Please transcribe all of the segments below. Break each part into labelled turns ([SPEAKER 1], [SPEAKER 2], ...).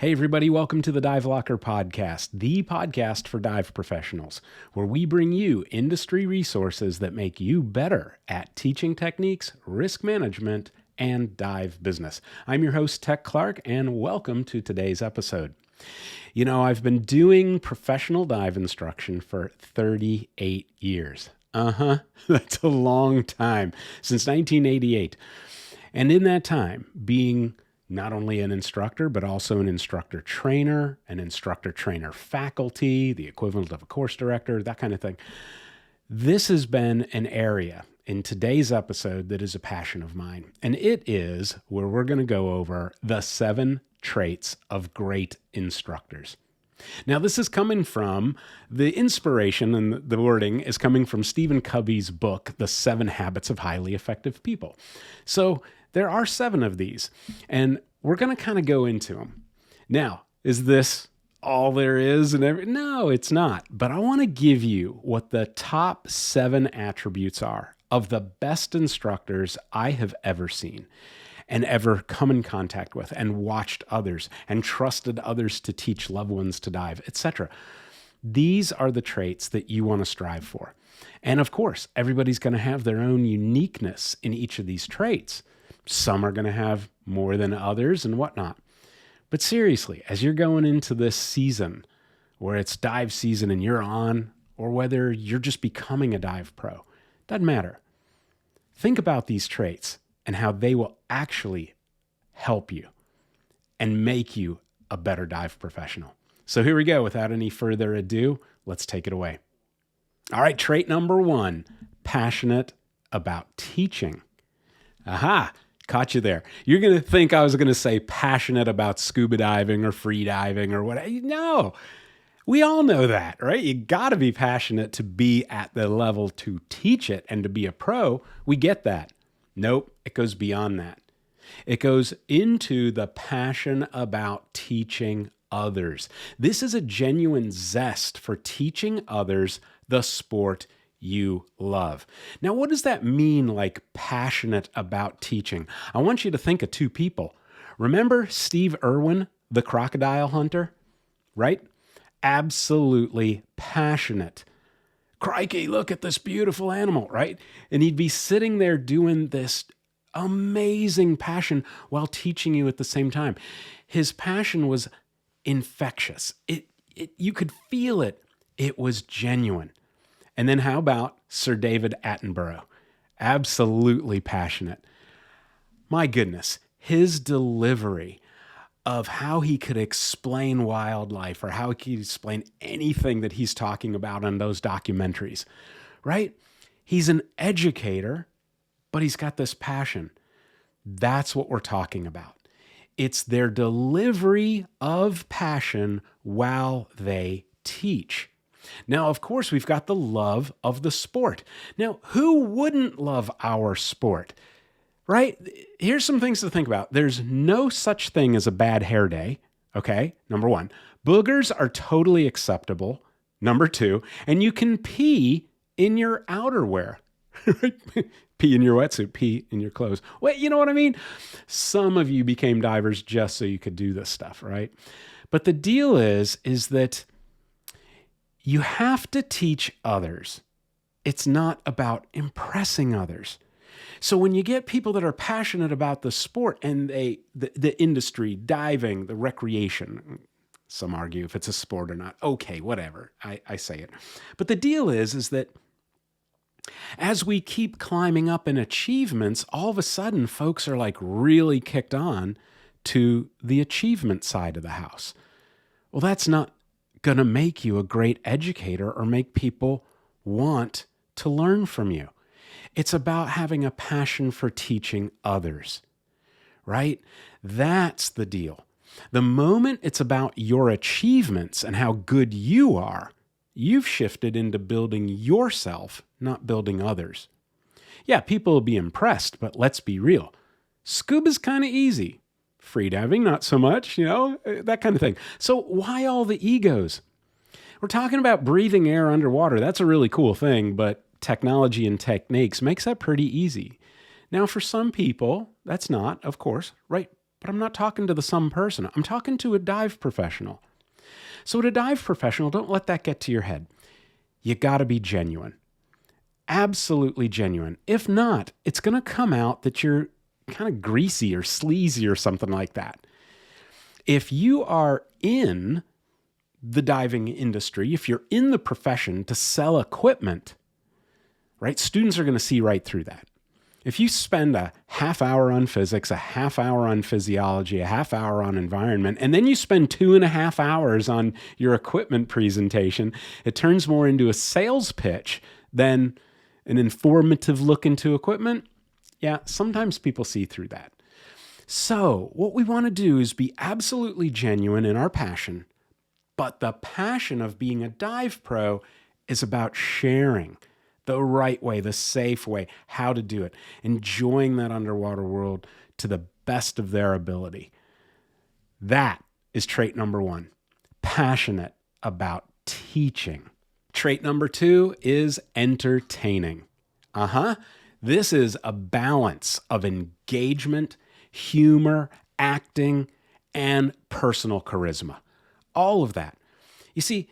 [SPEAKER 1] Hey everybody, welcome to the Dive Locker Podcast, the podcast for dive professionals, where we bring you industry resources that make you better at teaching techniques, risk management, and dive business. I'm your host, Tec Clark, and welcome to today's episode. You know, I've been doing professional dive instruction for 38 years. That's a long time, since 1988. And in that time, being not only an instructor, but also an instructor trainer, an instructor trainer faculty, the equivalent of a course director, that kind of thing. This has been an area in today's episode that is a passion of mine. And it is where we're going to go over the 7 traits of great instructors. Now, this is coming from the inspiration, and the wording is coming from Stephen Covey's book, The 7 Habits of Highly Effective People. So there are 7 of these, and we're going to kind of go into them. Now, is this all there is? No, it's not. But I want to give you what the top 7 attributes are of the best instructors I have ever seen and ever come in contact with and watched others and trusted others to teach loved ones to dive, etc. These are the traits that you want to strive for. And of course, everybody's going to have their own uniqueness in each of these traits. Some are going to have more than others and whatnot. But seriously, as you're going into this season where it's dive season and you're on, or whether you're just becoming a dive pro, doesn't matter. Think about these traits and how they will actually help you and make you a better dive professional. So here we go. Without any further ado, let's take it away. All right, trait number 1, passionate about teaching. Aha, caught you there. You're going to think I was going to say passionate about scuba diving or free diving or whatever. No, we all know that, right? You got to be passionate to be at the level to teach it and to be a pro. We get that. Nope, it goes beyond that. It goes into the passion about teaching others. This is a genuine zest for teaching others the sport you love. Now, what does that mean, like passionate about teaching? I want you to think of 2 people. Remember Steve Irwin, the crocodile hunter, right? Absolutely passionate. Crikey, look at this beautiful animal, right? And he'd be sitting there doing this amazing passion while teaching you at the same time. His passion was infectious. You could feel it. It was genuine. And then how about Sir David Attenborough? Absolutely passionate. My goodness, his delivery of how he could explain wildlife or how he could explain anything that he's talking about in those documentaries, right? He's an educator, but he's got this passion. That's what we're talking about. It's their delivery of passion while they teach. Now, of course, we've got the love of the sport. Now, who wouldn't love our sport? Right? Here's some things to think about. There's no such thing as a bad hair day, okay? Number 1. Boogers are totally acceptable. Number 2. And you can pee in your outerwear. Pee in your wetsuit, pee in your clothes. Wait, you know what I mean? Some of you became divers just so you could do this stuff, right? But the deal is that you have to teach others. It's not about impressing others. So when you get people that are passionate about the sport and the industry, diving, the recreation, some argue if it's a sport or not. Okay, whatever. I say it. But the deal is that as we keep climbing up in achievements, all of a sudden folks are like really kicked on to the achievement side of the house. Well, that's not going to make you a great educator or make people want to learn from you. It's about having a passion for teaching others, right? That's the deal. The moment it's about your achievements and how good you are, you've shifted into building yourself, not building others. Yeah, people will be impressed, but let's be real. Scuba's kind of easy. Freediving, not so much, that kind of thing. So why all the egos? We're talking about breathing air underwater. That's a really cool thing, but technology and techniques makes that pretty easy. Now, for some people, that's not, of course, right? but I'm not talking to the some person. I'm talking to a dive professional. So at a dive professional, don't let that get to your head. You got to be genuine. Absolutely genuine. If not, it's going to come out that you're kind of greasy or sleazy or something like that. If you are in the diving industry, if you're in the profession to sell equipment, right, students are going to see right through that. If you spend a half hour on physics, a half hour on physiology, a half hour on environment, and then you spend 2.5 hours on your equipment presentation, it turns more into a sales pitch than an informative look into equipment. Yeah, sometimes people see through that. So what we want to do is be absolutely genuine in our passion, but the passion of being a dive pro is about sharing the right way, the safe way, how to do it, enjoying that underwater world to the best of their ability. That is trait number 1, passionate about teaching. Trait number 2 is entertaining. This is a balance of engagement, humor, acting, and personal charisma. All of that. You see,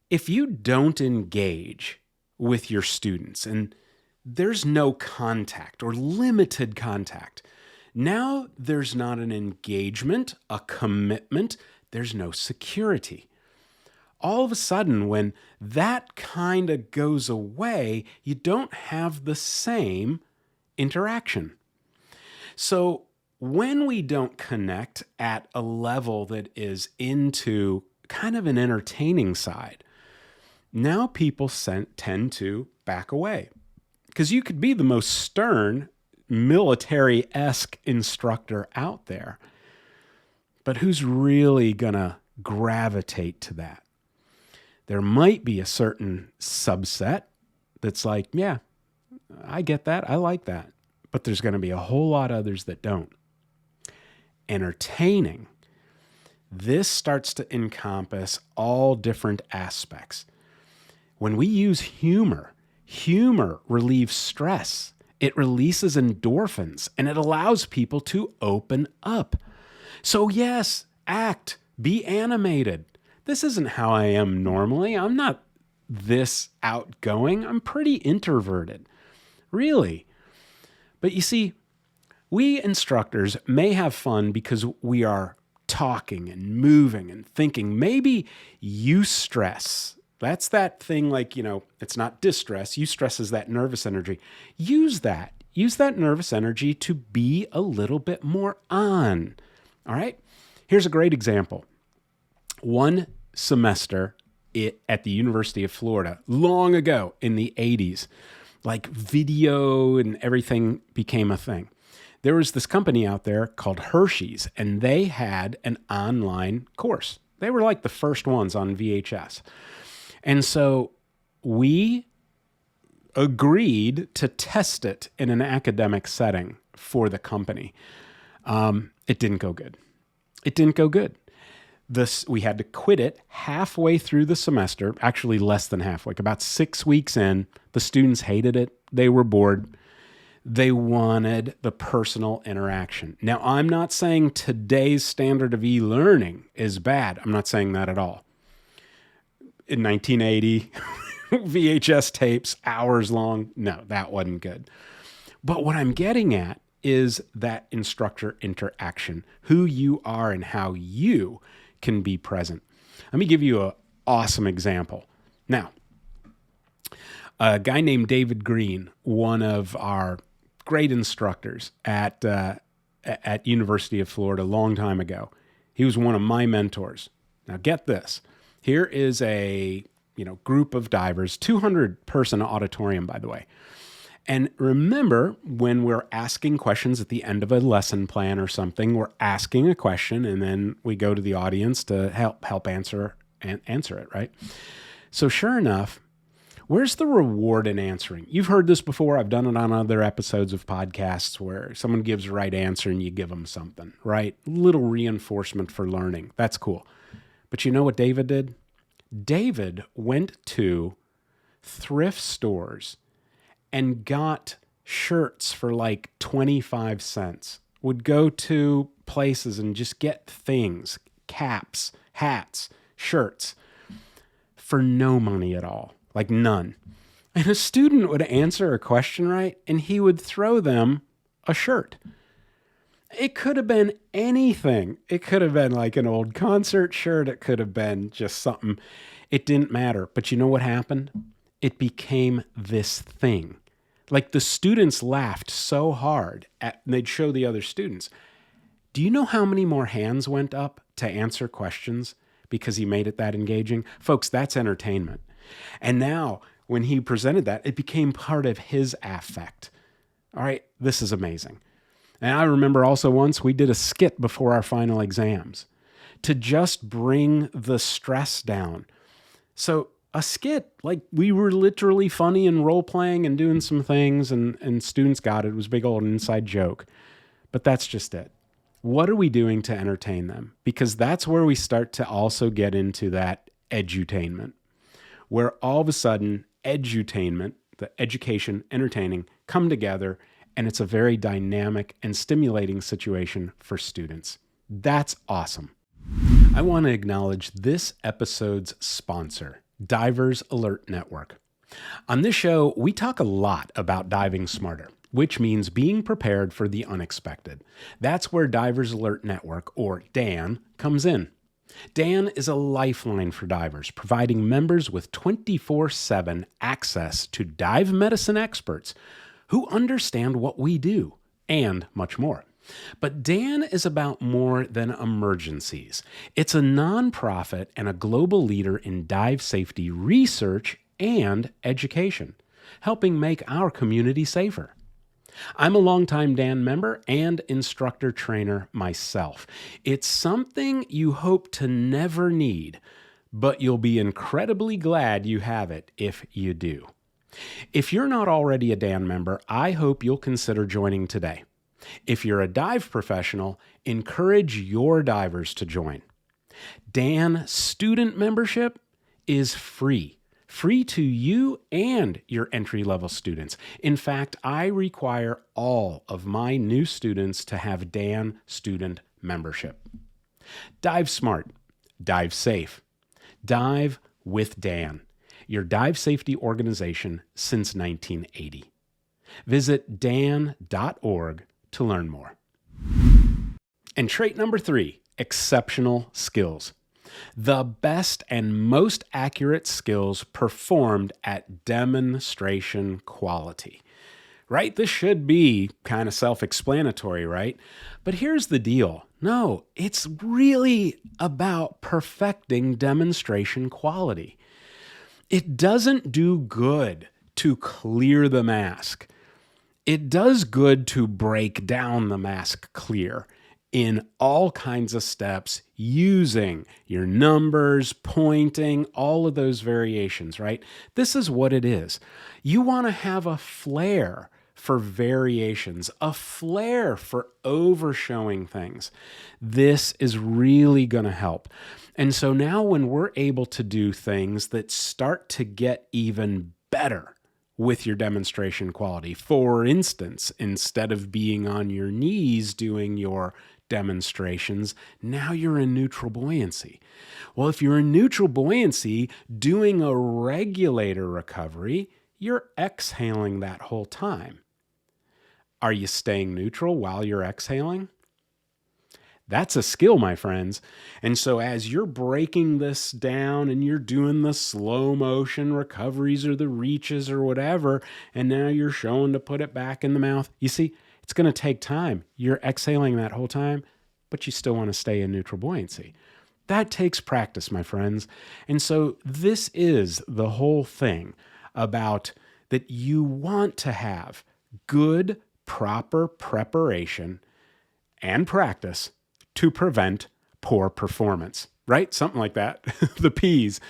[SPEAKER 1] if you don't engage with your students and there's no contact or limited contact, now there's not an engagement, a commitment, there's no security. All of a sudden, when that kind of goes away, you don't have the same interaction. So when we don't connect at a level that is into kind of an entertaining side, now people tend to back away. Because you could be the most stern, military-esque instructor out there, but who's really going to gravitate to that? There might be a certain subset that's like, yeah, I get that. I like that. But there's going to be a whole lot of others that don't. Entertaining. This starts to encompass all different aspects. When we use humor, humor relieves stress. It releases endorphins and it allows people to open up. So yes, act, be animated. This isn't how I am normally. I'm not this outgoing. I'm pretty introverted, really. But you see, we instructors may have fun because we are talking and moving and thinking. Maybe eustress. That's that thing like, it's not distress. Eustress is that nervous energy. Use that. Use that nervous energy to be a little bit more on. All right? Here's a great example. One semester at the University of Florida, long ago in the 80s, like video and everything became a thing. There was this company out there called Hershey's, and they had an online course. They were like the first ones on VHS. And so we agreed to test it in an academic setting for the company. It didn't go good. It didn't go good. We had to quit it halfway through the semester, actually less than halfway, about 6 weeks in. The students hated it. They were bored. They wanted the personal interaction. Now, I'm not saying today's standard of e-learning is bad. I'm not saying that at all. In 1980, VHS tapes, hours long. No, that wasn't good. But what I'm getting at is that instructor interaction, who you are and how you can be present. Let me give you an awesome example. Now, a guy named David Green, one of our great instructors at University of Florida a long time ago, he was one of my mentors. Now get this. Here is a group of divers, 200-person auditorium, by the way. And remember, when we're asking questions at the end of a lesson plan or something, we're asking a question and then we go to the audience to help answer it, right? So sure enough, where's the reward in answering? You've heard this before. I've done it on other episodes of podcasts where someone gives the right answer and you give them something, right? Little reinforcement for learning. That's cool. But you know what David did? David went to thrift stores and got shirts for like 25 cents. would go to places and just get things, caps, hats, shirts, for no money at all, like none. And a student would answer a question right, and he would throw them a shirt. It could have been anything. It could have been like an old concert shirt. It could have been just something. It didn't matter. But you know what happened? It became this thing. Like the students laughed so hard, they'd show the other students. Do you know how many more hands went up to answer questions because he made it that engaging? Folks, that's entertainment. And now, when he presented that, it became part of his affect. All right, this is amazing. And I remember also once we did a skit before our final exams to just bring the stress down. So a skit, like we were literally funny and role-playing and doing some things, and students got it. It was a big old inside joke. But that's just it. What are we doing to entertain them? Because that's where we start to also get into that edutainment, where all of a sudden edutainment, the education, entertaining, come together, and it's a very dynamic and stimulating situation for students. That's awesome. I want to acknowledge this episode's sponsor, Divers Alert Network. On this show, we talk a lot about diving smarter, which means being prepared for the unexpected. That's where Divers Alert Network, or DAN, comes in. DAN is a lifeline for divers, providing members with 24/7 access to dive medicine experts who understand what we do, and much more. But DAN is about more than emergencies. It's a nonprofit and a global leader in dive safety research and education, helping make our community safer. I'm a longtime DAN member and instructor trainer myself. It's something you hope to never need, but you'll be incredibly glad you have it if you do. If you're not already a DAN member, I hope you'll consider joining today. If you're a dive professional, encourage your divers to join. DAN student membership is free to you and your entry-level students. In fact, I require all of my new students to have DAN student membership. Dive smart, dive safe, dive with DAN, your dive safety organization since 1980. Visit dan.org to learn more. And trait number 3, exceptional skills. The best and most accurate skills performed at demonstration quality. Right? This should be kind of self-explanatory, right? But here's the deal. No, it's really about perfecting demonstration quality. It doesn't do good to clear the mask. It does good to break down the mask clear in all kinds of steps using your numbers, pointing, all of those variations, right? This is what it is. You want to have a flair for variations, a flair for overshowing things. This is really going to help. And so now when we're able to do things that start to get even better with your demonstration quality, for instance, instead of being on your knees doing your demonstrations, now you're in neutral buoyancy. Well, if you're in neutral buoyancy doing a regulator recovery, you're exhaling that whole time. Are you staying neutral while you're exhaling? That's a skill, my friends. And so as you're breaking this down and you're doing the slow motion recoveries or the reaches or whatever, and now you're showing to put it back in the mouth, you see, it's going to take time. You're exhaling that whole time, but you still want to stay in neutral buoyancy. That takes practice, my friends. And so this is the whole thing about that you want to have good, proper preparation and practice to prevent poor performance, right? Something like that. The P's.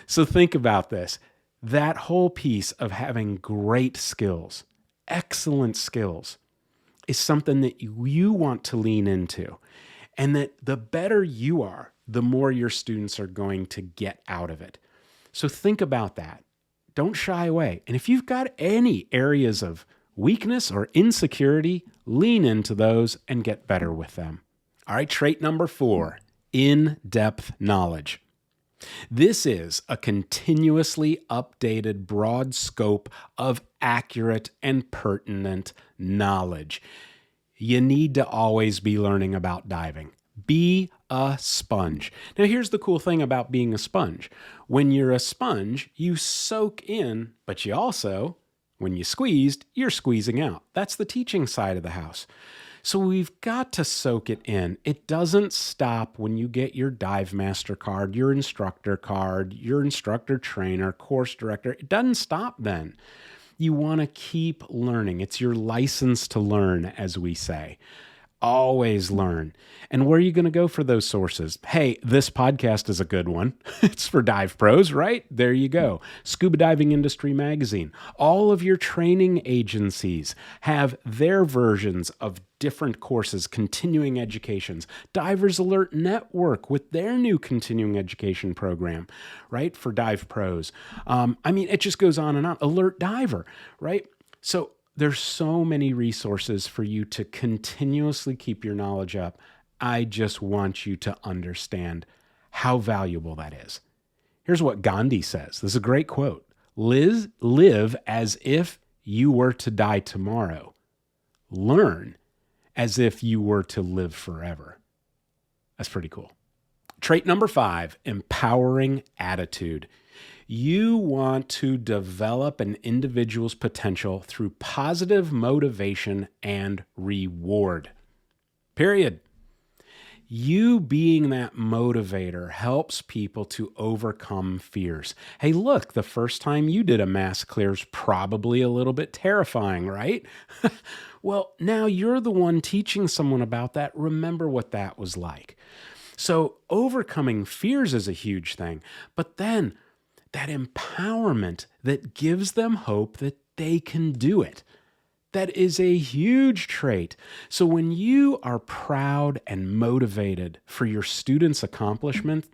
[SPEAKER 1] So think about this. That whole piece of having great skills, excellent skills, is something that you want to lean into. And that the better you are, the more your students are going to get out of it. So think about that. Don't shy away. And if you've got any areas of weakness or insecurity, lean into those and get better with them. All right, trait number 4, in-depth knowledge. This is a continuously updated broad scope of accurate and pertinent knowledge. You need to always be learning about diving. Be a sponge. Now, here's the cool thing about being a sponge. When you're a sponge, you soak in, but you also, when you squeezed, you're squeezing out. That's the teaching side of the house. So we've got to soak it in. It doesn't stop when you get your Dive Master card, your instructor card, your instructor trainer, course director. It doesn't stop then. You want to keep learning. It's your license to learn, as we say. Always learn. And where are you going to go for those sources? Hey, this podcast is a good one. It's for dive pros, right? There you go. Scuba Diving Industry Magazine. All of your training agencies have their versions of different courses, continuing educations. Divers Alert Network with their new continuing education program, right? For dive pros. It just goes on and on. Alert Diver, right? So there's so many resources for you to continuously keep your knowledge up. I just want you to understand how valuable that is. Here's what Gandhi says. This is a great quote. Live as if you were to die tomorrow. Learn as if you were to live forever. That's pretty cool. Trait number 5, empowering attitude. You want to develop an individual's potential through positive motivation and reward. Period. You being that motivator helps people to overcome fears. Hey, look, the first time you did a mass clear is probably a little bit terrifying, right? Well, now you're the one teaching someone about that. Remember what that was like. So overcoming fears is a huge thing, but then that empowerment that gives them hope that they can do it. That is a huge trait. So when you are proud and motivated for your students' accomplishment,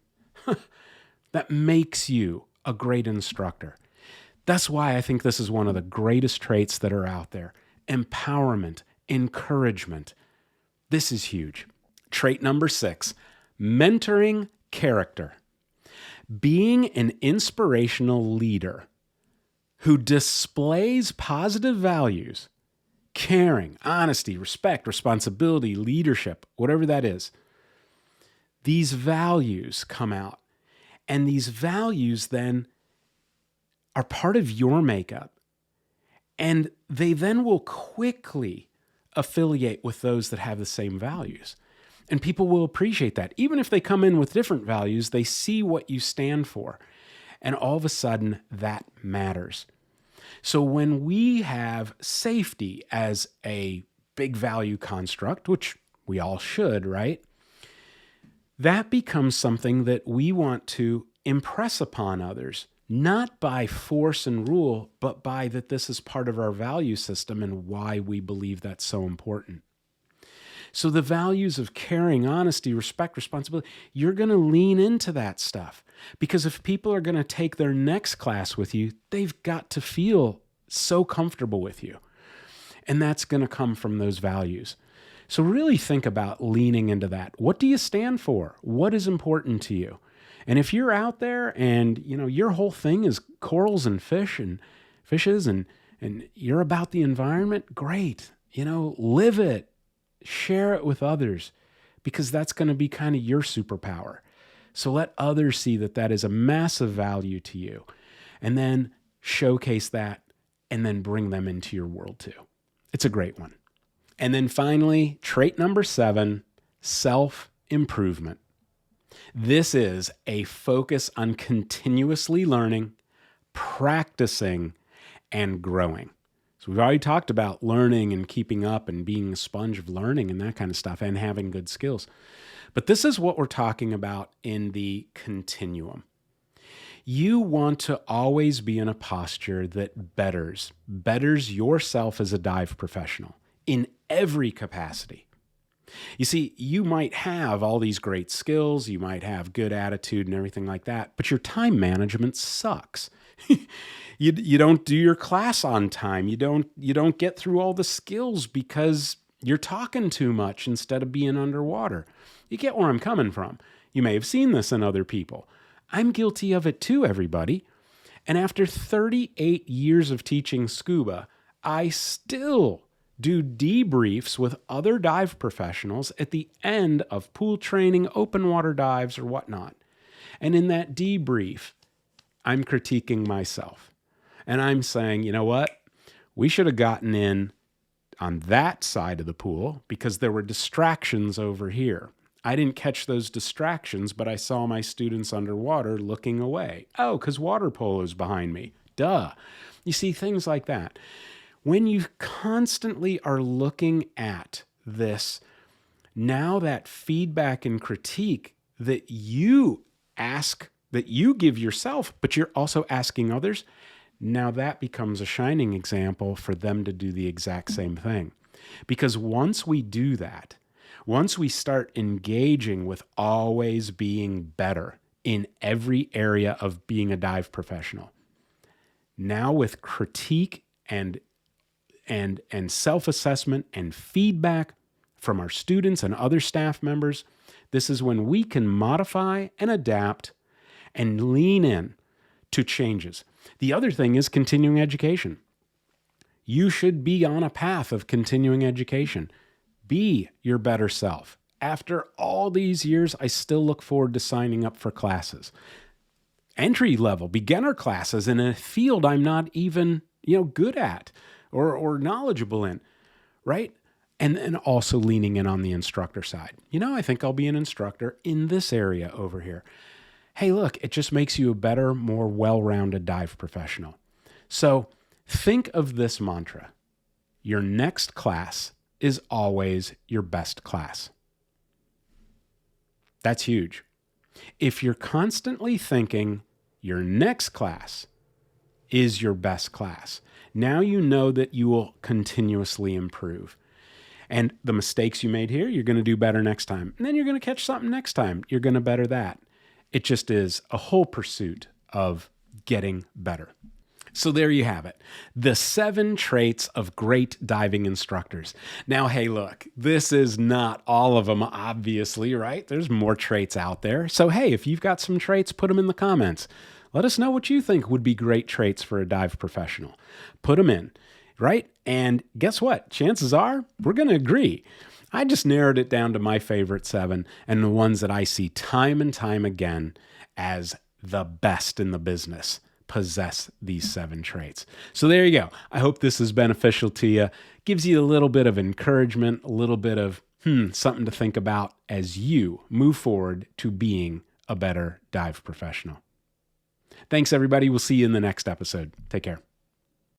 [SPEAKER 1] that makes you a great instructor. That's why I think this is one of the greatest traits that are out there. Empowerment, encouragement. This is huge. Trait number 6, mentoring character. Being an inspirational leader who displays positive values, caring, honesty, respect, responsibility, leadership, whatever that is. These values come out, and these values then are part of your makeup, and they then will quickly affiliate with those that have the same values. And people will appreciate that. Even if they come in with different values, they see what you stand for. And all of a sudden, that matters. So when we have safety as a big value construct, which we all should, right? That becomes something that we want to impress upon others, not by force and rule, but by that this is part of our value system and why we believe that's so important. So the values of caring, honesty, respect, responsibility, you're going to lean into that stuff. Because if people are going to take their next class with you, they've got to feel so comfortable with you. And that's going to come from those values. So really think about leaning into that. What do you stand for? What is important to you? And if you're out there and your whole thing is corals and fishes and you're about the environment, great. Live it. Share it with others, because that's going to be kind of your superpower. So let others see that that is a massive value to you, and then showcase that and then bring them into your world too. It's a great one. And then finally, trait number 7, self-improvement. This is a focus on continuously learning, practicing, and growing. So we've already talked about learning and keeping up and being a sponge of learning and that kind of stuff and having good skills. But this is what we're talking about in the continuum. You want to always be in a posture that betters yourself as a dive professional in every capacity. You see, you might have all these great skills, you might have good attitude and everything like that, but your time management sucks. You don't do your class on time. You don't get through all the skills because you're talking too much instead of being underwater. You get where I'm coming from. You may have seen this in other people. I'm guilty of it too, everybody. And after 38 years of teaching scuba, I still do debriefs with other dive professionals at the end of pool training, open water dives, or whatnot. And in that debrief, I'm critiquing myself. And I'm saying, you know what? We should have gotten in on that side of the pool because there were distractions over here. I didn't catch those distractions, but I saw my students underwater looking away. Oh, because water polo's behind me. Duh. You see, things like that. When you constantly are looking at this, now that feedback and critique that you ask, that you give yourself, but you're also asking others, now that becomes a shining example for them to do the exact same thing. Because once we do that, once we start engaging with always being better in every area of being a dive professional, now with critique and self-assessment and feedback from our students and other staff members, this is when we can modify and adapt and lean in to changes. The other thing is continuing education. You should be on a path of continuing education. Be your better self. After all these years, I still look forward to signing up for classes. Entry-level, beginner classes in a field I'm not even, good at or knowledgeable in, right? And then also leaning in on the instructor side. I think I'll be an instructor in this area over here. Hey, look, it just makes you a better, more well-rounded dive professional. So think of this mantra. Your next class is always your best class. That's huge. If you're constantly thinking your next class is your best class, now you know that you will continuously improve. And the mistakes you made here, you're going to do better next time. And then you're going to catch something next time. You're going to better that. It just is a whole pursuit of getting better. So there you have it. The 7 traits of great diving instructors. Now, hey, look, this is not all of them, obviously, right? There's more traits out there. So, hey, if you've got some traits, put them in the comments. Let us know what you think would be great traits for a dive professional. Put them in, right? And guess what? Chances are we're going to agree. I just narrowed it down to my favorite 7 and the ones that I see time and time again as the best in the business possess these 7 traits. So there you go. I hope this is beneficial to you. Gives you a little bit of encouragement, a little bit of something to think about as you move forward to being a better dive professional. Thanks, everybody. We'll see you in the next episode. Take care.